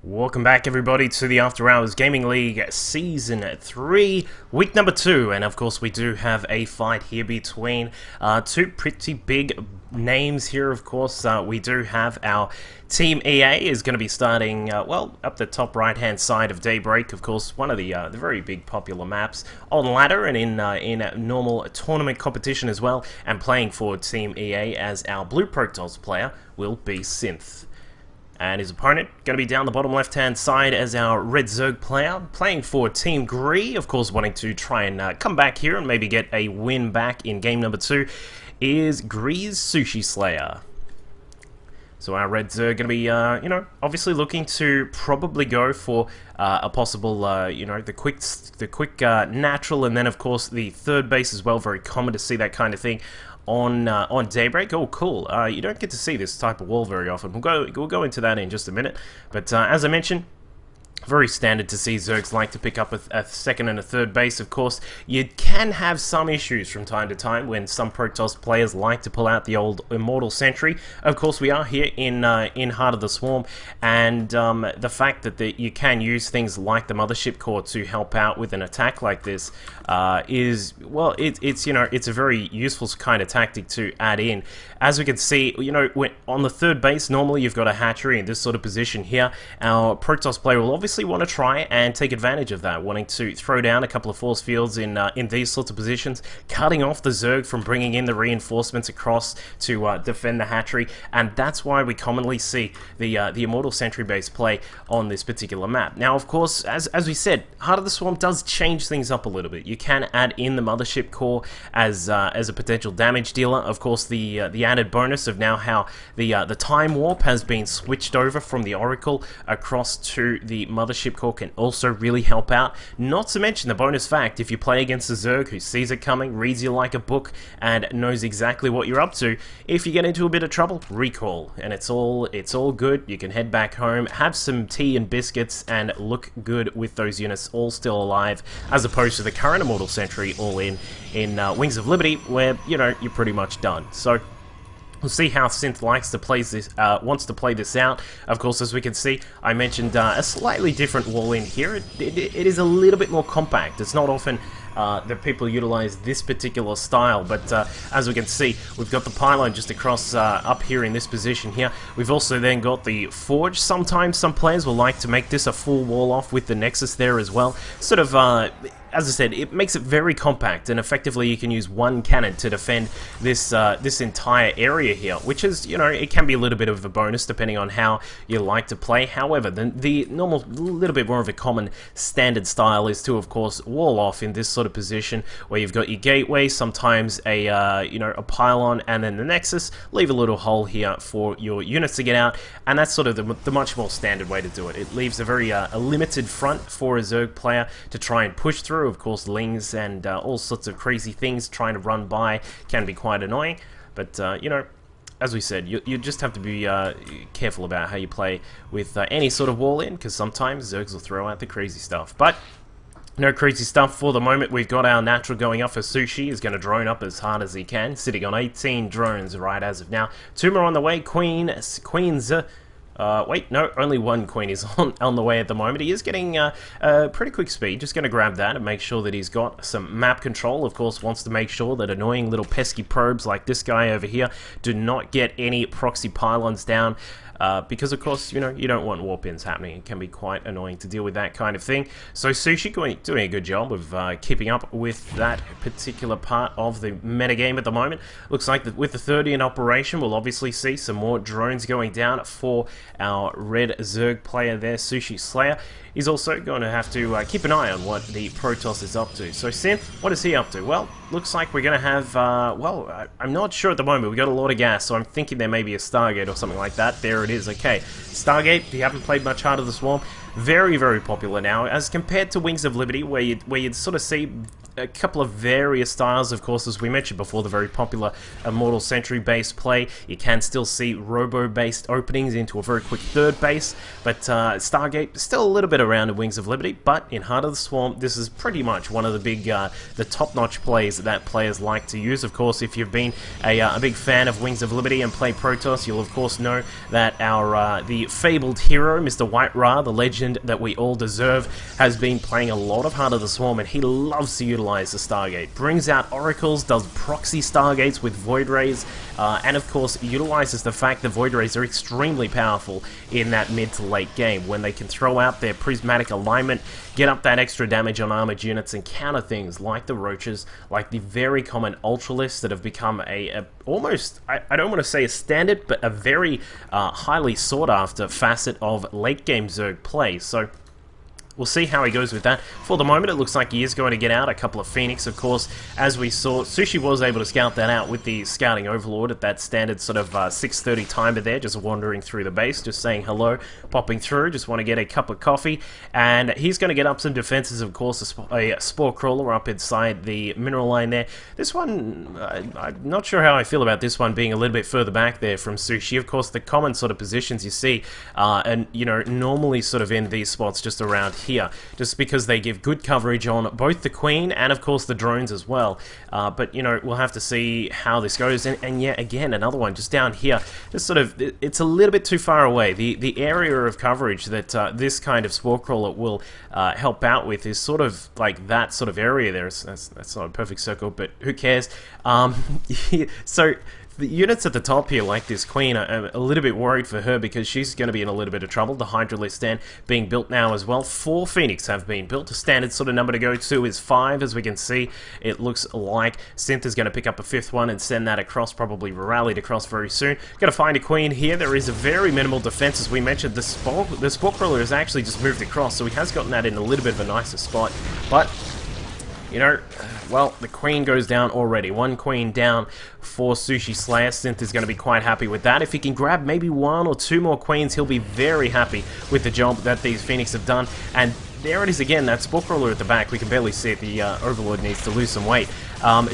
Welcome back everybody to the After Hours Gaming League Season 3, Week number 2, and of course we do have a fight here between two pretty big names here. Of course we do have our Team EA is going to be starting, well, up the top right hand side of Daybreak, of course one of the very big popular maps on ladder and in normal tournament competition as well, and playing for Team EA as our Blue Protoss player will be Synth. And his opponent going to be down the bottom left-hand side as our Red Zerg player, playing for Team GREE, of course wanting to try and come back here and maybe get a win back in game number 2, is GREE's Shushislayer. So our Red Zerg going to be, you know, obviously looking to probably go for a possible, you know, the quick natural, and then of course the third base as well. Very common to see that kind of thing on Daybreak. Oh, cool. You don't get to see this type of wall very often. We'll go into that in just a minute. But as I mentioned, very standard to see Zergs like to pick up a second and a third base. Of course, you can have some issues from time to time when some Protoss players like to pull out the old Immortal Sentry. Of course, we are here in Heart of the Swarm, and the fact that you can use things like the Mothership Core to help out with an attack like this is, well, it's you know, it's a very useful kind of tactic to add in. As we can see, you know, on the third base, normally you've got a hatchery in this sort of position here. Our Protoss player will obviously want to try and take advantage of that, wanting to throw down a couple of force fields in these sorts of positions, cutting off the Zerg from bringing in the reinforcements across to defend the hatchery, and that's why we commonly see the Immortal Sentry base play on this particular map. Now, of course, as we said, Heart of the Swarm does change things up a little bit. You can add in the Mothership Core as a potential damage dealer. Of course, the added bonus of now how the Time Warp has been switched over from the Oracle across to the Mothership Core can also really help out. Not to mention the bonus fact, if you play against a Zerg who sees it coming, reads you like a book, and knows exactly what you're up to, if you get into a bit of trouble, recall, and it's all good. You can head back home, have some tea and biscuits, and look good with those units all still alive, as opposed to the current Immortal Sentry all in Wings of Liberty, where, you know, you're pretty much done. So we'll see how Synth likes to play this, wants to play this out. Of course, as we can see, I mentioned a slightly different wall in here. It is a little bit more compact. It's not often that people utilize this particular style, but as we can see, we've got the pylon just across up here in this position here. We've also then got the forge. Sometimes some players will like to make this a full wall off with the Nexus there as well. Sort of, as I said, it makes it very compact, and effectively you can use one cannon to defend this this entire area here, which is, you know, it can be a little bit of a bonus depending on how you like to play. However, the normal, little bit more of a common standard style is to, of course, wall off in this sort of position where you've got your gateway, sometimes a you know, a pylon, and then the Nexus. Leave a little hole here for your units to get out, and that's sort of the much more standard way to do it. It leaves a very a limited front for a Zerg player to try and push through. Of course, lings and all sorts of crazy things trying to run by can be quite annoying, but you know, as we said, you just have to be careful about how you play with any sort of wall in, because sometimes Zergs will throw out the crazy stuff. But no crazy stuff for the moment. We've got our natural going up for Sushi. He's going to drone up as hard as he can, sitting on 18 drones right as of now. 2 more on the way. Queens. Wait, no, only one Queen is on the way at the moment. He is getting pretty quick speed. Just going to grab that and make sure that he's got some map control. Of course, wants to make sure that annoying little pesky probes like this guy over here do not get any proxy pylons down. Because of course, you know, you don't want warp-ins happening. It can be quite annoying to deal with that kind of thing. So Sushi doing a good job of keeping up with that particular part of the metagame at the moment. Looks like that with the 30 in operation, we'll obviously see some more drones going down for our Red Zerg player there, Shushislayer. He's also going to have to keep an eye on what the Protoss is up to. So Synth, what is he up to? Well, looks like we're going to have, well, I'm not sure at the moment. We've got a lot of gas, so I'm thinking there may be a Stargate or something like that. There it is, okay. Stargate, if you haven't played much Heart of the Swarm, very, very popular now, as compared to Wings of Liberty, where you'd sort of see a couple of various styles, of course, as we mentioned before, the very popular Immortal Sentry-based play. You can still see Robo-based openings into a very quick third base, but Stargate still a little bit around in Wings of Liberty, but in Heart of the Swarm, this is pretty much one of the big, the top-notch plays that players like to use. Of course, if you've been a big fan of Wings of Liberty and play Protoss, you'll of course know that our the fabled hero, Mr. White Ra, the legend that we all deserve, has been playing a lot of Heart of the Swarm, and he loves to utilize the Stargate. Brings out oracles, does proxy Stargates with Void Rays, and of course utilizes the fact that Void Rays are extremely powerful in that mid to late game when they can throw out their prismatic alignment, get up that extra damage on armored units, and counter things like the roaches, like the very common Ultralisks that have become a almost, I don't want to say a standard, but a very highly sought after facet of late game Zerg play. So we'll see how he goes with that. For the moment, it looks like he is going to get out a couple of Phoenix, of course. As we saw, Sushi was able to scout that out with the Scouting Overlord at that standard sort of 6:30 timer there, just wandering through the base, just saying hello, popping through, just want to get a cup of coffee. And he's going to get up some defenses, of course, a Spore Crawler up inside the mineral line there. This one, I'm not sure how I feel about this one being a little bit further back there from Sushi. Of course, the common sort of positions you see, and you know, normally sort of in these spots just around here, just because they give good coverage on both the Queen and of course the drones as well. But you know, we'll have to see how this goes. And yeah, again, another one just down here, just sort of, it's a little bit too far away. The area of coverage that this kind of Spore Crawler will help out with is sort of like that sort of area there. That's not a perfect circle, but who cares? So the units at the top here, like this Queen, are a little bit worried for her because she's going to be in a little bit of trouble. The Hydralisk stand being built now as well. 4 Phoenix have been built. A standard sort of number to go to is 5, as we can see. It looks like Synth is going to pick up a 5th one and send that across, probably rallied across very soon. Going to find a Queen here. There is a very minimal defense, as we mentioned. The Spore Crawler has actually just moved across, so he has gotten that in a little bit of a nicer spot. But you know, well, the Queen goes down already. 1 Queen down for Shushislayer. Synth is going to be quite happy with that. If he can grab maybe 1 or 2 more Queens, he'll be very happy with the job that these Phoenix have done. And there it is again, that Spore Crawler at the back. We can barely see it. The Overlord needs to lose some weight.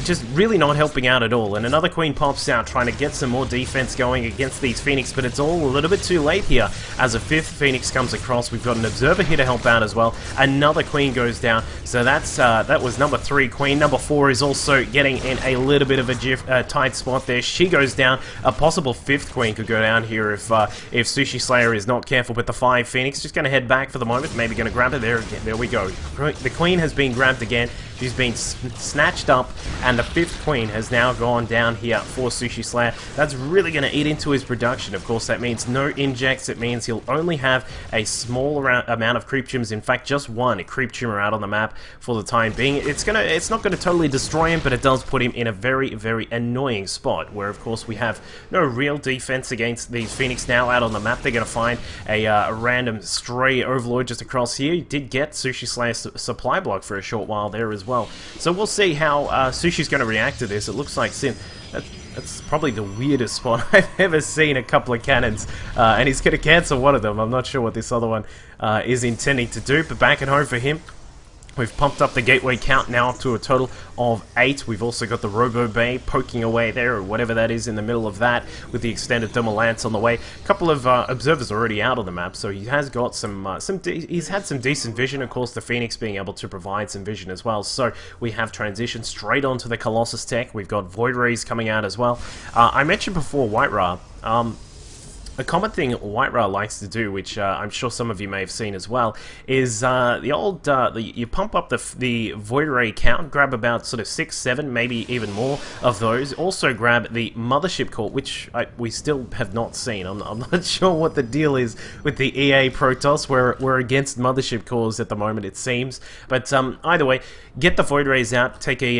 Just really not helping out at all. And another Queen pops out, trying to get some more defense going against these Phoenix, but it's all a little bit too late here. As a 5th Phoenix comes across, we've got an Observer here to help out as well. Another Queen goes down. So that's that was number 3 Queen. Number 4 is also getting in a little bit of a tight spot there. She goes down. A possible 5th Queen could go down here if Shushislayer is not careful with the 5 Phoenix. Just going to head back for the moment. Maybe going to grab it. There we go. The Queen has been grabbed again. She's been snatched up, and the 5th Queen has now gone down here for Shushislayer. That's really going to eat into his production. Of course, that means no injects. It means he'll only have a small amount of creep tumors. In fact, just 1 creep tumor out on the map for the time being. It's not going to totally destroy him, but it does put him in a very, very annoying spot, where of course we have no real defense against these Phoenix now out on the map. They're going to find a random stray Overlord just across here. He did get Shushislayer's supply block for a short while there as well. So we'll see how Sushi's going to react to this. It looks like Synth, that's probably the weirdest spot I've ever seen a couple of cannons, and he's going to cancel one of them. I'm not sure what this other one is intending to do, but back at home for him. We've pumped up the gateway count now up to a total of 8. We've also got the Robo Bay poking away there, or whatever that is in the middle of that, with the extended thermal lance on the way. A couple of observers already out on the map, so he has got he's had some decent vision. Of course, the Phoenix being able to provide some vision as well. So we have transitioned straight onto the Colossus tech. We've got Void Rays coming out as well. I mentioned before White Ra. A common thing White Ra likes to do, which I'm sure some of you may have seen as well, is you pump up the Void Ray count, grab about sort of 6, 7, maybe even more of those. Also grab the Mothership Core, which we still have not seen. I'm not sure what the deal is with the EA Protoss. We're against Mothership Cores at the moment, it seems. But either way, get the Void Rays out, take a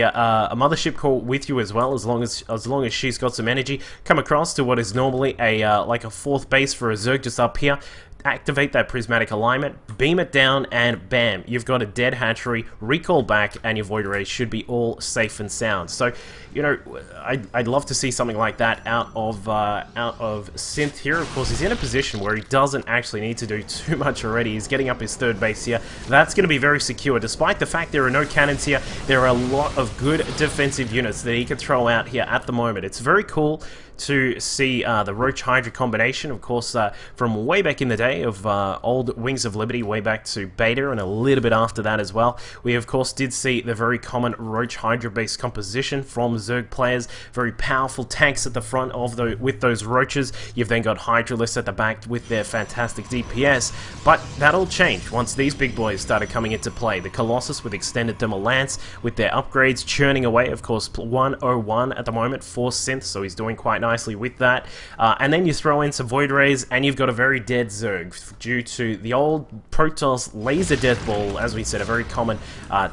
Mothership Core with you as well, as long as she's got some energy. Come across to what is normally a like a 4th base for a Zerg just up here. activate that prismatic alignment, beam it down, and bam, you've got a dead hatchery, recall back, and your void rays should be all safe and sound. So, you know, I'd love to see something like that out of Synth here. Of course, he's in a position where he doesn't actually need to do too much already. He's getting up his third base here. That's going to be very secure. Despite the fact there are no cannons here, there are a lot of good defensive units that he can throw out here at the moment. It's very cool to see the Roach Hydra combination, of course, from way back in the day of old Wings of Liberty, way back to Beta, and a little bit after that as well. We, of course, did see the very common Roach Hydra-based composition from Zerg players. Very powerful tanks at the front of with those Roaches. You've then got Hydralisks at the back with their fantastic DPS, but that all changed once these big boys started coming into play. The Colossus with extended thermal lance, with their upgrades churning away, of course, 101 at the moment for Synth, so he's doing quite nicely with that. And then you throw in some Void Rays, and you've got a very dead Zerg due to the old Protoss laser death ball, as we said, a very common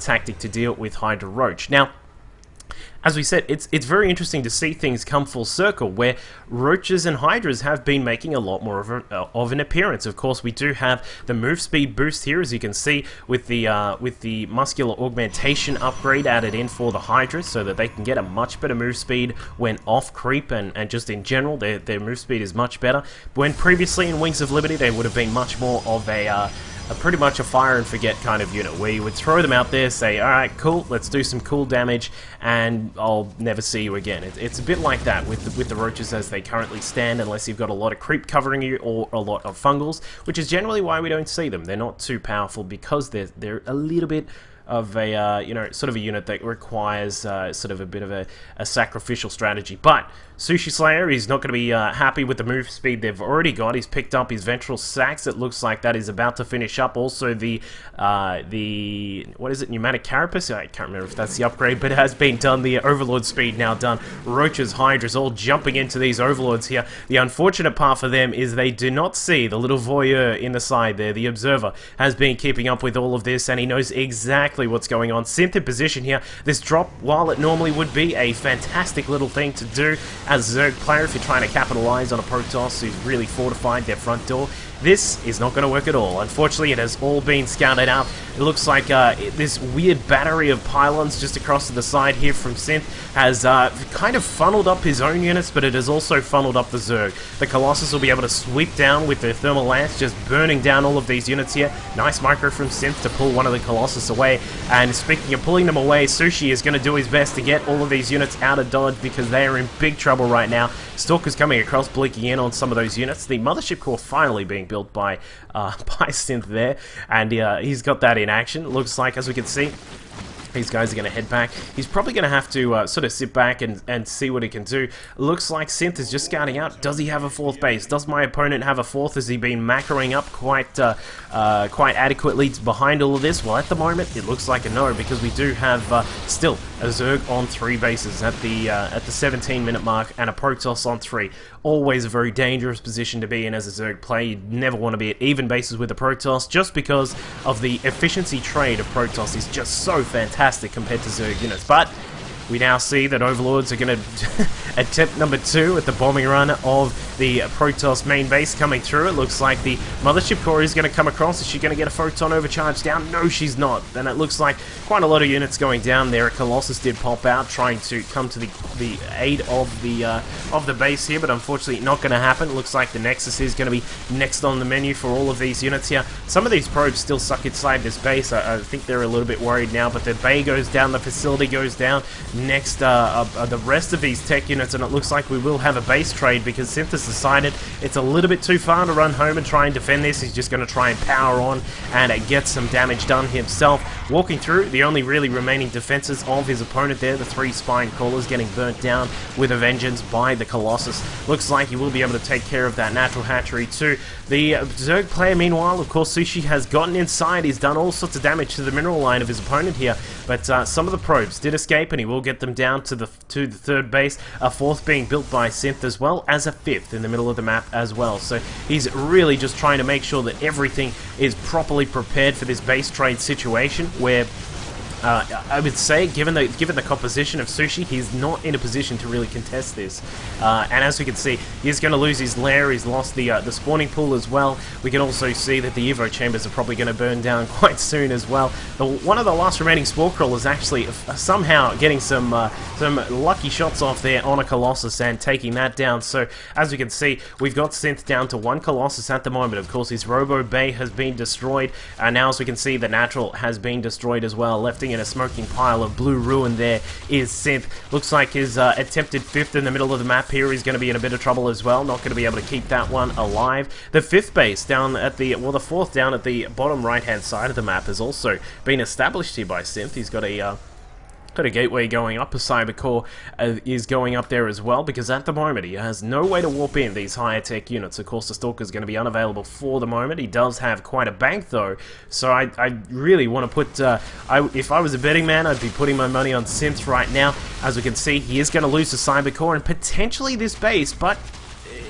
tactic to deal with Hydra Roach. Now, as we said, it's very interesting to see things come full circle, where Roaches and Hydras have been making a lot more of an appearance. Of course, we do have the move speed boost here, as you can see, with the muscular augmentation upgrade added in for the Hydras, so that they can get a much better move speed when off creep, and just in general, their move speed is much better. When previously in Wings of Liberty, they would have been much more of a pretty much a fire and forget kind of unit, where you would throw them out there, say, alright, cool, let's do some cool damage, and I'll never see you again. It's a bit like that with the Roaches as they currently stand, unless you've got a lot of creep covering you, or a lot of fungals, which is generally why we don't see them. They're not too powerful, because they're a little bit of a, you know, sort of a unit that requires sort of a bit of a sacrificial strategy. But Shushislayer, he's not going to be happy with the move speed they've already got. He's picked up his Ventral Sacs. It looks like that is about to finish up. Also the what is it, Pneumatic Carapace? I can't remember if that's the upgrade, but it has been done. The Overlord speed now done. Roaches, Hydras, all jumping into these Overlords here. The unfortunate part for them is they do not see the little voyeur in the side there. The Observer has been keeping up with all of this, and he knows exactly what's going on. Synth in position here. This drop, while it normally would be a fantastic little thing to do as a Zerg player, if you're trying to capitalize on a Protoss who's really fortified their front door, this is not going to work at all. Unfortunately, it has all been scouted out. It looks like this weird battery of pylons just across to the side here from Synth has kind of funneled up his own units, but it has also funneled up the Zerg. The Colossus will be able to sweep down with their thermal lance, just burning down all of these units here. Nice micro from Synth to pull one of the Colossus away. And speaking of pulling them away, Sushi is going to do his best to get all of these units out of dodge, because they are in big trouble right now. Stalker's coming across, blinking in on some of those units. The Mothership Core finally being built by Synth there, and he's got that in action. It looks like, as we can see, these guys are going to head back. He's probably going to have to sort of sit back and see what he can do. Looks like Synth is just scouting out. Does he have a fourth base? Does my opponent have a fourth? Has he been macroing up quite adequately behind all of this? Well, at the moment, it looks like a no, because we do have still a Zerg on 3 bases at the 17-minute mark, and a Protoss on 3. Always a very dangerous position to be in as a Zerg player. You never want to be at even bases with a Protoss, just because of the efficiency trade of Protoss is just so fantastic compared to Zerg units. But we now see that Overlords are going to attempt number 2 at the bombing run of the Protoss main base coming through. It looks like the Mothership Core is going to come across. Is she going to get a Photon overcharge down? No, she's not. Then it looks like quite a lot of units going down there. A Colossus did pop out, trying to come to the aid of the base here, but unfortunately not going to happen. It looks like the Nexus is going to be next on the menu for all of these units here. Some of these probes still stuck inside this base. I think they're a little bit worried now, but the bay goes down, the facility goes down. Next are the rest of these tech units, and it looks like we will have a base trade, because Synth has decided it's a little bit too far to run home and try and defend this. He's just going to try and power on and get some damage done himself. Walking through the only really remaining defenses of his opponent there, the 3 Spine Crawlers getting burnt down with a vengeance by the Colossus. Looks like he will be able to take care of that natural hatchery too. The Zerg player, meanwhile, of course, Sushi has gotten inside. He's done all sorts of damage to the mineral line of his opponent here, but some of the probes did escape, and he will get them down to the 3rd base. A 4th being built by Synth, as well as a 5th in the middle of the map as well. So he's really just trying to make sure that everything is properly prepared for this base trade situation, where I would say, given the composition of Sushi, he's not in a position to really contest this. And as we can see, he's going to lose his lair. He's lost the spawning pool as well. We can also see that the Evo chambers are probably going to burn down quite soon as well. One of the last remaining spore crawlers actually somehow getting some lucky shots off there on a Colossus and taking that down. So as we can see, we've got Synth down to 1 Colossus at the moment. Of course, his Robo Bay has been destroyed. Now as we can see, the Natural has been destroyed as well, left in a smoking pile of blue ruin. There is Synth. Looks like his attempted 5th in the middle of the map here is going to be in a bit of trouble as well. Not going to be able to keep that one alive. The 5th base down at the, well, the 4th down at the bottom right hand side of the map has also been established here by Synth. He's got a gateway going up. A cyber core is going up there as well, because at the moment he has no way to warp in these higher tech units. Of course, the Stalker is going to be unavailable for the moment. He does have quite a bank though, so I really want to put, if I was a betting man, I'd be putting my money on Synth right now. As we can see, he is going to lose the cyber core and potentially this base, but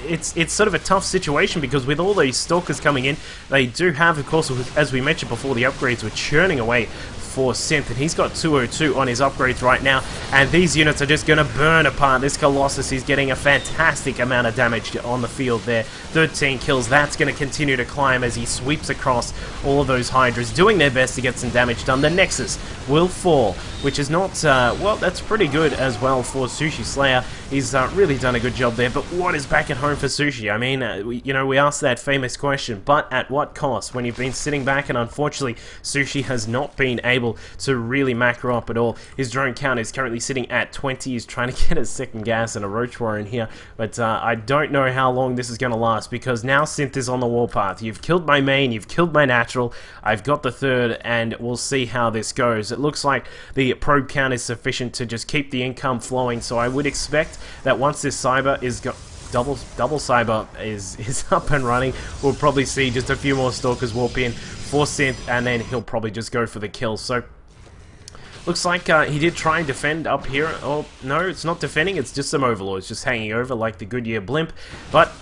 it's sort of a tough situation, because with all these Stalkers coming in, they do have, of course, as we mentioned before, the upgrades were churning away for Synth, and he's got 202 on his upgrades right now, and these units are just going to burn apart. This Colossus is getting a fantastic amount of damage on the field there. 13 kills. That's going to continue to climb as he sweeps across all of those Hydras, doing their best to get some damage done. The Nexus will fall, which is not, well, that's pretty good as well for Shushislayer. He's really done a good job there, but what is back at home for Sushi? I mean, we asked that famous question, but at what cost? When you've been sitting back, and unfortunately, Sushi has not been able to really macro up at all. His drone count is currently sitting at 20. He's trying to get a second gas and a roach warrior in here, but I don't know how long this is going to last, because now Synth is on the warpath. You've killed my main, you've killed my natural, I've got the 3rd, and we'll see how this goes. It looks like the probe count is sufficient to just keep the income flowing, so I would expect that once this cyber is double cyber is up and running, we'll probably see just a few more Stalkers warp in for Synth, and then he'll probably just go for the kill. So looks like he did try and defend up here. Oh no, it's not defending, it's just some Overlords just hanging over like the Goodyear blimp, but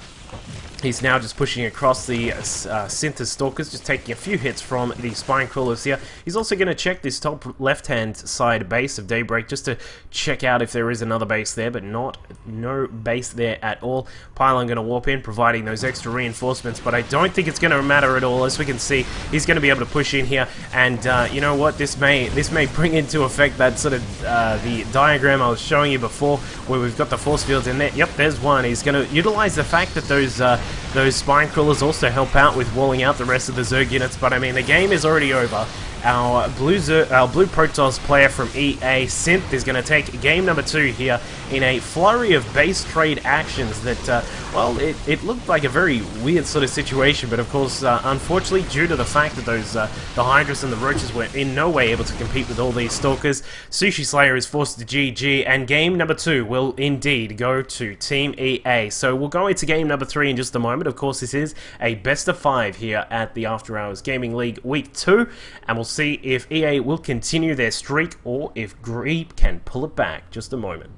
he's now just pushing across the Synth Stalkers, just taking a few hits from the Spine Crawlers here. He's also going to check this top left-hand side base of Daybreak, just to check out if there is another base there, but no base there at all. Pylon going to warp in, providing those extra reinforcements, but I don't think it's going to matter at all. As we can see, he's going to be able to push in here, and you know what, this may bring into effect that sort of the diagram I was showing you before, where we've got the force fields in there. Yep, there's one. He's going to utilize the fact that those Spine Crawlers also help out with walling out the rest of the Zerg units, but I mean, the game is already over. Our blue Protoss player from EA, Synth, is going to take game number 2 here in a flurry of base trade actions that, well, it looked like a very weird sort of situation, but of course, unfortunately, due to the fact that those the Hydras and the Roaches were in no way able to compete with all these Stalkers, Shushislayer is forced to GG, and game number 2 will indeed go to Team EA. So we'll go into game number 3 in just a moment. Of course, this is a best of 5 here at the After Hours Gaming League Week 2, and we'll see if EA will continue their streak or if GREE can pull it back. Just a moment.